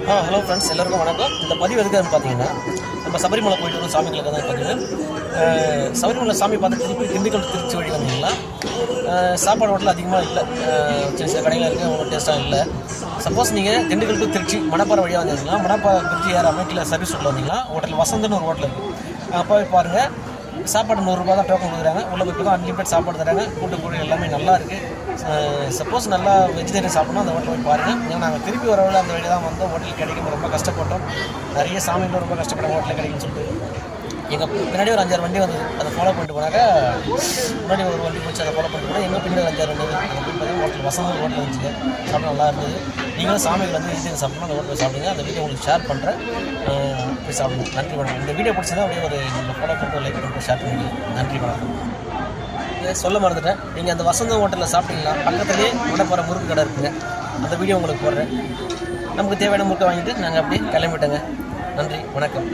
Hello friends, எல்லாருக்கும் வணக்கம். இந்த பதிவு எதுக்கான்னு பார்த்தீங்கன்னா, நம்ம சபரிமலை போயிட்டு வரும் சாமிகளுக்கு தான் பார்த்தீங்கன்னா, சபரிமலை சாமி பார்த்து திருப்பி திண்டுக்கல் திருச்சி வழி வந்தீங்கன்னா சாப்பாடு ஹோட்டல் அதிகமாக இல்லை. சின்ன சின்ன கடையில் இருக்குது, அவங்க டேஸ்ட்டாக இல்லை. சப்போஸ் நீங்கள் திண்டுக்கல் டு திருச்சி மணப்பாறை வழியாக வந்தீங்கன்னா, மணப்பாறை திருச்சி ஏறாமல் கீழே சர்வீஸ் ரோட்டில் வந்தீங்கன்னா ஹோட்டல் வசந்தன்னு ஒரு ஹோட்டல் இருக்குது. அப்போ பாருங்கள், சாப்பாடு 100 ரூபா தான் டோக்கன் கொடுக்குறாங்க. உள்ள போய் தான் அன்லிமிட்டட் சாப்பாடு தராங்க. கூட்டு எல்லாமே நல்லா இருக்குது. சப்போஸ் நல்லா வெஜிடேரியன் சாப்பிட்ணும் அந்த ஹோட்டல் போய் பாருங்கள். ஏன்னா நாங்கள் திருப்பி வர அந்த வழி தான் வந்தோம். ஹோட்டல் கிடைக்கும் ரொம்ப கஷ்டப்பட்டோம். நிறைய சாமிகளும் ரொம்ப கஷ்டப்பட்டோம் ஹோட்டலில் கிடைக்குன்னு சொல்லிட்டு. எங்கள் பின்னாடி ஒரு 5-6 வண்டி வந்தது. அதை ஃபாலோ பண்ணிட்டு போனாக்கா முன்னாடி ஒரு வண்டி போச்சு. அதை ஃபாலோ பண்ணிட்டு போனால் எங்கள் பின்னாடி 5-6 வண்டி அங்கே போய் பார்த்தீங்கன்னா ஹோட்டல் வசந்த ஹோட்டல் இருந்துச்சு. சாப்பிட நல்லா இருந்தது. நீங்களும் சாமிகள் வந்து வெஜிடேரியன் சாப்பிட்ணும் அந்த ஹோட்டலில் சாப்பிடுங்க. அந்த வீடியோ உங்களுக்கு ஷேர் பண்ணுறேன், போய் சாப்பிடுங்க. நன்றி வணக்கம். இந்த வீடியோ பிடிச்சதா அப்படியே ஒரு நீங்கள் ஃபாலோ பண்ணிட்டு லைக் பண்ணிட்டு ஷேர் பண்ணுங்க. நன்றி வணக்கம். சொல்ல மறந்துட்டேன், நீங்கள் அந்த வசந்தம் ஹோட்டலில் சாப்பிட்டீங்களா, பக்கத்துலேயே மணப்பாறை முறுக்கு கடை இருக்குங்க. அந்த வீடியோ உங்களுக்கு போடுறேன். நமக்கு தேவையான முறுக்கை வாங்கிட்டு நாங்கள் அப்படியே கிளம்பிட்டோங்க. நன்றி வணக்கம்.